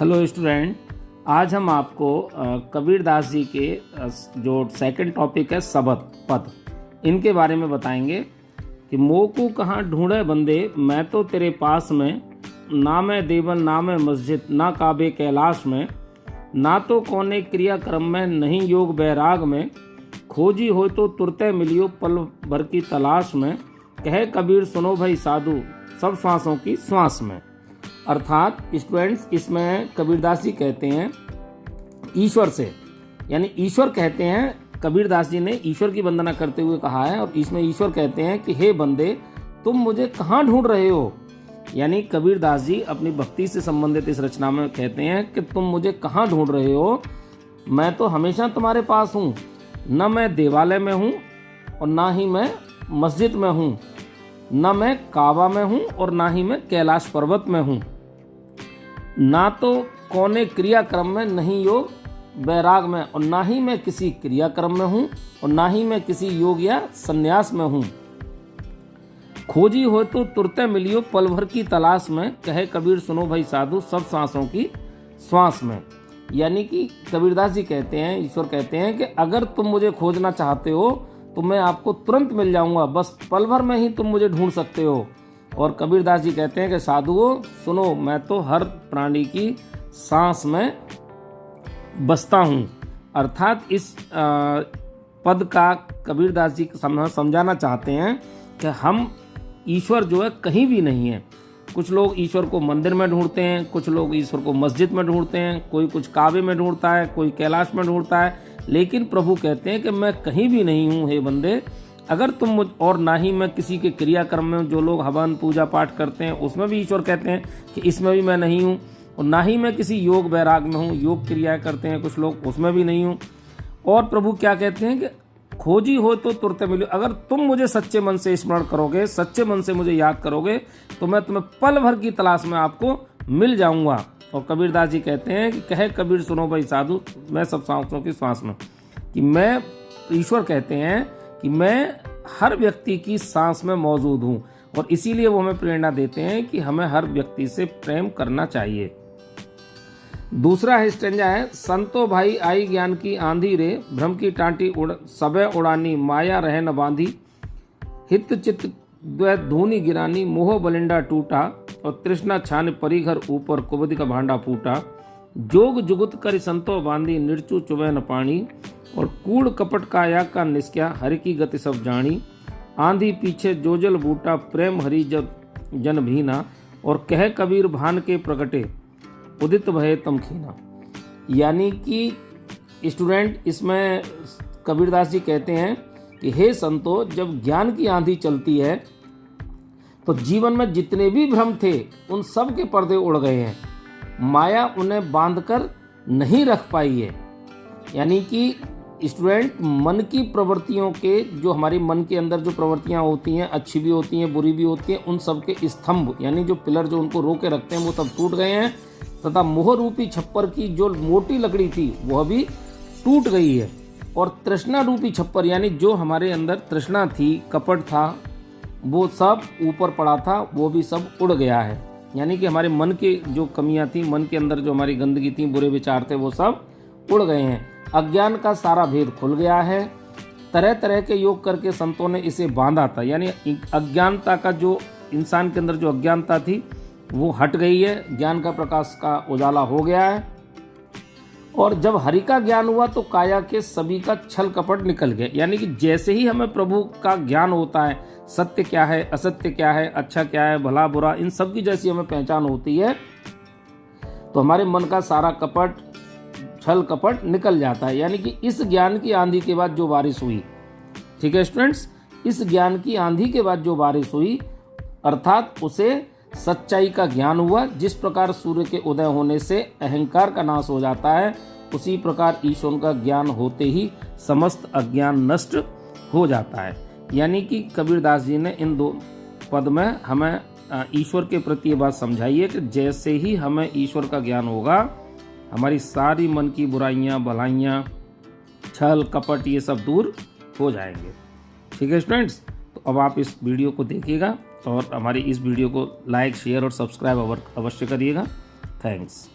Hello student, आज हम आपको कबीर दास जी के जो सेकंड टॉपिक है सबद पद, इनके बारे में बताएंगे कि मोह को कहाँ ढूंढे बंदे, मैं तो तेरे पास में, ना मैं देवन ना मैं मस्जिद ना काबे कैलाश में, ना तो कोने क्रियाक्रम में नहीं योग बैराग में, खोजी हो तो तुरते मिलियो पल भर की तलाश में, कहे कबीर सुनो भाई साधु सब श्वासों की श्वास में। अर्थात स्टूडेंट्स, इसमें कबीरदास जी कहते हैं ईश्वर से, यानी ईश्वर कहते हैं, कबीरदास जी ने ईश्वर की वंदना करते हुए कहा है और इसमें ईश्वर कहते हैं कि हे बंदे तुम मुझे कहाँ ढूंढ रहे हो। यानी कबीरदास जी अपनी भक्ति से संबंधित इस रचना में कहते हैं कि तुम मुझे कहाँ ढूंढ रहे हो, मैं तो हमेशा तुम्हारे पास हूँ, न मैं देवालय में हूँ और ना ही मैं मस्जिद में हूँ, न मैं काबा में हूँ और ना ही मैं कैलाश पर्वत में हूँ, ना तो कोने क्रियाक्रम में नहीं योग बैराग में, और ना ही मैं किसी क्रियाक्रम में हूँ और ना ही मैं किसी योग या संन्यास में हूँ। खोजी हो तो तुरते मिलियो पल भर की तलाश में, कहे कबीर सुनो भाई साधु सब सांसों की श्वास में। यानी कि कबीरदास जी कहते हैं, ईश्वर कहते हैं कि अगर तुम मुझे खोजना चाहते हो तो मैं आपको तुरंत मिल जाऊंगा, बस पल भर में ही तुम मुझे ढूंढ सकते हो। और कबीरदास जी कहते हैं कि साधुओं सुनो, मैं तो हर प्राणी की सांस में बसता हूँ। अर्थात इस पद का कबीरदास जी समझाना चाहते हैं कि हम ईश्वर जो है कहीं भी नहीं है। कुछ लोग ईश्वर को मंदिर में ढूंढते हैं, कुछ लोग ईश्वर को मस्जिद में ढूंढते हैं, कोई कुछ काबे में ढूंढता है, कोई कैलाश में ढूंढता है, लेकिन प्रभु कहते हैं कि मैं कहीं भी नहीं हूँ हे बंदे। अगर तुम और ना ही मैं किसी के क्रियाक्रम में, जो लोग हवन पूजा पाठ करते हैं उसमें भी ईश्वर कहते हैं कि इसमें भी मैं नहीं हूँ, और ना ही मैं किसी योग बैराग में हूँ, योग क्रियाएं करते हैं कुछ लोग, उसमें भी नहीं हूँ। और प्रभु क्या कहते हैं कि खोजी हो तो तुरते मिलो, अगर तुम मुझे सच्चे मन से स्मरण करोगे, सच्चे मन से मुझे याद करोगे तो मैं तुम्हें पल भर की तलाश में आपको मिल जाऊंगा। और कबीरदास जी कहते हैं कि कहे कबीर सुनो भाई साधु मैं सब सांसों की श्वास में, कि मैं, ईश्वर कहते हैं कि मैं हर व्यक्ति की सांस में मौजूद हूँ, और इसीलिए वो हमें प्रेरणा देते हैं कि हमें हर व्यक्ति से प्रेम करना चाहिए। दूसरा स्टेंजा है, संतो भाई आई ज्ञान की आंधी रे, भ्रम की टांटी सबे उड़ानी, माया रहे न बांधी, हित चित्त द्वैत धूनी गिरानी, मोह बलिंडा टूटा, और तृष्णा छान परिघर ऊपर कुबद का भांडा फूटा, जोग जुगुत कर संतो बांधी, निर्चु चुबे न पानी, और कूड़ कपट काया का निस्क्या, हरि की गति सब जानी, आंधी पीछे जोजल बूटा, प्रेम हरि जब जन भीना, और कह कबीर भान के प्रगटे, उदित भय तम खीना। यानी कि स्टूडेंट, इसमें कबीरदास जी कहते हैं कि हे संतो, जब ज्ञान की आंधी चलती है तो जीवन में जितने भी भ्रम थे उन सब के पर्दे उड़ गए हैं, माया उन्हें बांधकर नहीं रख पाई है। यानी कि स्टूडेंट, मन की प्रवृत्तियों के, जो हमारी मन के अंदर जो प्रवृत्तियां होती हैं, अच्छी भी होती हैं बुरी भी होती हैं, उन सब के स्तंभ यानी जो पिलर जो उनको रोके रखते हैं वो सब टूट गए हैं, तथा मोह रूपी छप्पर की जो मोटी लकड़ी थी वह भी टूट गई है, और तृष्णा रूपी छप्पर यानी जो हमारे अंदर तृष्णा थी, कपट था, वो सब ऊपर पड़ा था, वो भी सब उड़ गया है। यानी कि हमारे मन के जो कमियां थी, मन के अंदर जो हमारी गंदगी थी, बुरे विचार थे, वो सब उड़ गए हैं। अज्ञान का सारा भेद खुल गया है। तरह तरह के योग करके संतों ने इसे बांधा था, यानी अज्ञानता का जो इंसान के अंदर जो अज्ञानता थी वो हट गई है, ज्ञान का प्रकाश का उजाला हो गया है। और जब हरि का ज्ञान हुआ तो काया के सभी का छल कपट निकल गया। यानी कि जैसे ही हमें प्रभु का ज्ञान होता है, सत्य क्या है, असत्य क्या है, अच्छा क्या है, भला बुरा, इन सब की जैसी हमें पहचान होती है तो हमारे मन का सारा कपट, छल कपट निकल जाता है। यानी कि इस ज्ञान की आंधी के बाद जो बारिश हुई, ठीक है स्टूडेंट्स, इस ज्ञान की आंधी के बाद जो बारिश हुई, अर्थात उसे सच्चाई का ज्ञान हुआ। जिस प्रकार सूर्य के उदय होने से अहंकार का नाश हो जाता है, उसी प्रकार ईश्वर का ज्ञान होते ही समस्त अज्ञान नष्ट हो जाता है। यानी कि कबीरदास जी ने इन दो पद में हमें ईश्वर के प्रति ये बात समझाई है कि जैसे ही हमें ईश्वर का ज्ञान होगा, हमारी सारी मन की बुराइयां, भलाइयां, छल कपट, ये सब दूर हो जाएंगे। ठीक है स्टूडेंट्स, तो अब आप इस वीडियो को देखिएगा और हमारी इस वीडियो को लाइक, शेयर और सब्सक्राइब अवश्य करिएगा। थैंक्स।